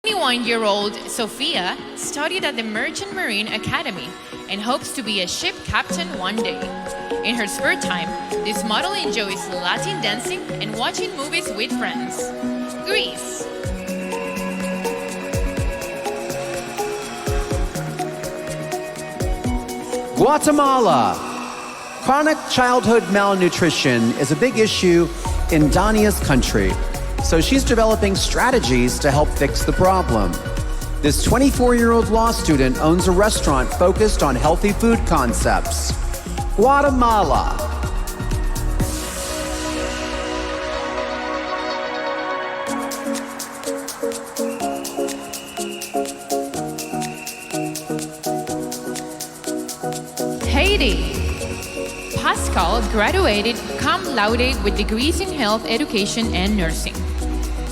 21-year-old Sofia studied at the Merchant Marine Academy and hopes to be a ship captain one day. In her spare time, this model enjoys Latin dancing and watching movies with friends. Greece. Guatemala. Chronic childhood malnutrition is a big issue in Dania's country, so she's developing strategies to help fix the problem. This 24-year-old law student owns a restaurant focused on healthy food concepts. Guatemala. Haiti. Pascal graduated cum laude with degrees in health education and nursing.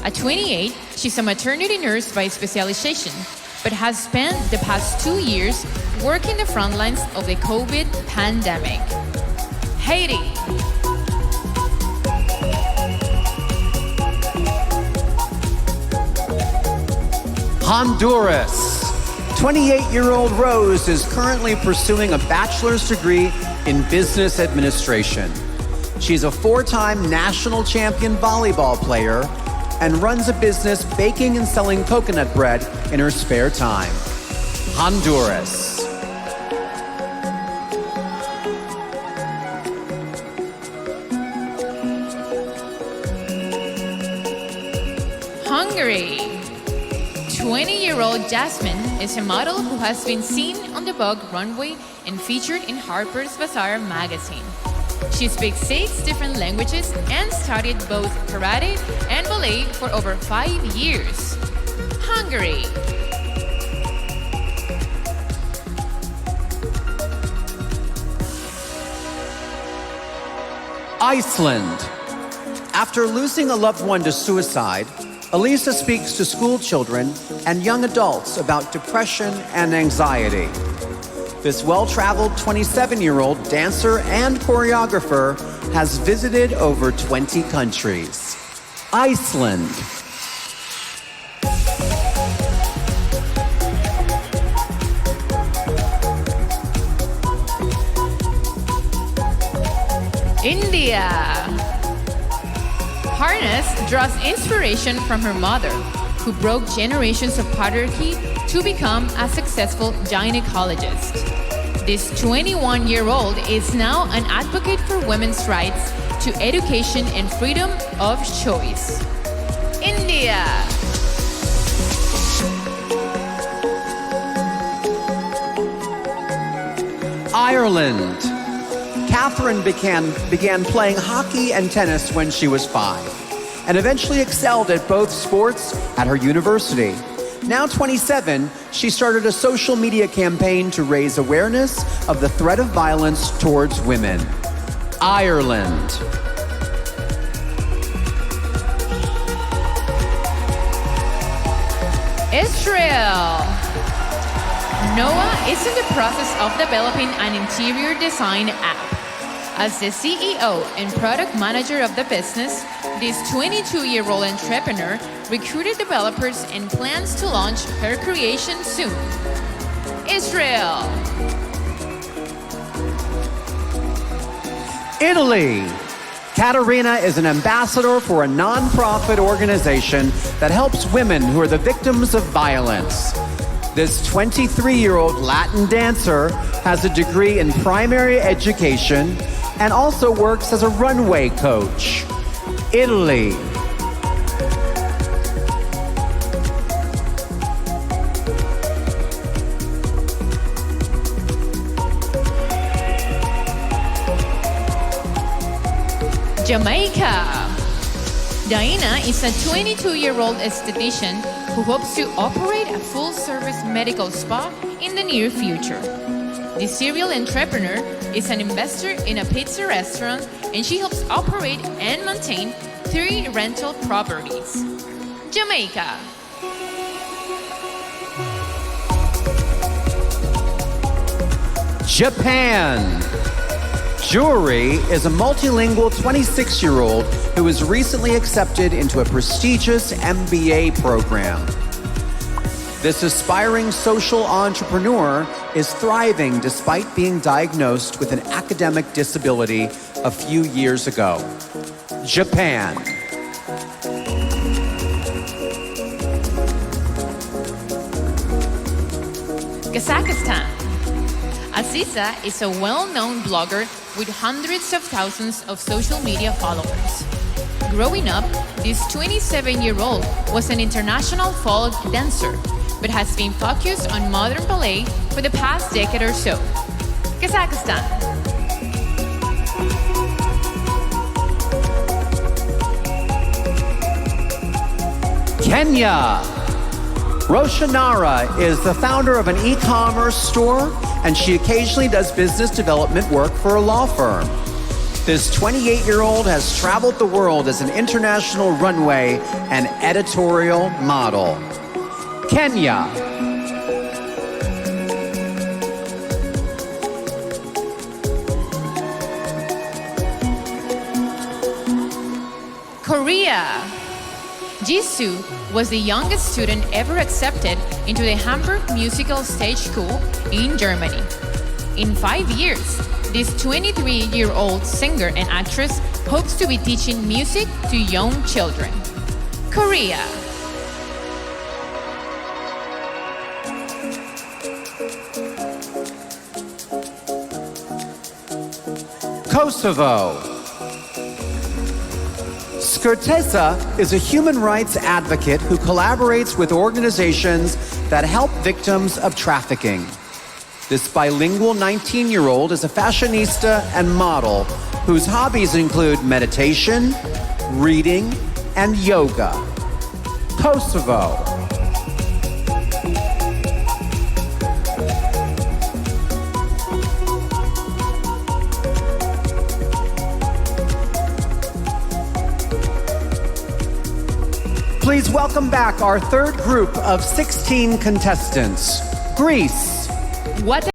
At 28, she's a maternity nurse by specialization, but has spent the past 2 years working the front lines of the COVID pandemic. Haiti. Honduras. 28-year-old Rose is currently pursuing a bachelor's degree in business administration. She's a 4-time national champion volleyball player and runs a business baking and selling coconut bread in her spare time. Honduras. Hungary. 20-year-old Jasmine is a model who has been seen on the Vogue runway and featured in Harper's Bazaar magazine. She speaks 6 different languages and studied both karate and ballet for over 5 years. Hungary. Iceland. After losing a loved one to suicide, Elisa speaks to school children and young adults about depression and anxiety. This well-traveled 27-year-old dancer and choreographer has visited over 20 countries. Iceland. India. Harness draws inspiration from her mother, who broke generations of patriarchy to become a successful gynecologist. This 21-year-old is now an advocate for women's rights to education and freedom of choice. India. Ireland. Catherine began playing hockey and tennis when she was 5, and eventually excelled at both sports at her university. Now 27, she started a social media campaign to raise awareness of the threat of violence towards women. Ireland. Israel. Noah is in the process of developing an interior design app. As the CEO and product manager of the business, this 22-year-old entrepreneur recruited developers and plans to launch her creation soon. Israel. Italy. Caterina is an ambassador for a non-profit organization that helps women who are the victims of violence. This 23-year-old Latin dancer has a degree in primary education and also works as a runway coach. Italy. Jamaica. Diana is a 22-year-old esthetician who hopes to operate a full-service medical spa in the near future. The serial entrepreneur is an investor in a pizza restaurant, and she helps operate and maintain 3 rental properties. Jamaica. Japan. Juri is a multilingual 26-year-old who was recently accepted into a prestigious MBA program. This aspiring social entrepreneur is thriving despite being diagnosed with an academic disability a few years ago. Japan. Kazakhstan. Aziza is a well-known blogger with hundreds of thousands of social media followers. Growing up, this 27-year-old was an international folk dancer, but has been focused on modern ballet for the past decade or so. Kazakhstan. Kenya. Roshanara is the founder of an e-commerce store, and she occasionally does business development work for a law firm. This 28-year-old has traveled the world as an international runway and editorial model. Kenya. Korea. Jisoo was the youngest student ever accepted into the Hamburg Musical Stage School in Germany. In 5 years, this 23-year-old singer and actress hopes to be teaching music to young children. Korea. Kosovo. Skurtesa is a human rights advocate who collaborates with organizations that help victims of trafficking. This bilingual 19-year-old is a fashionista and model whose hobbies include meditation, reading, and yoga. Kosovo. Please welcome back our third group of 16 contestants. Greece. What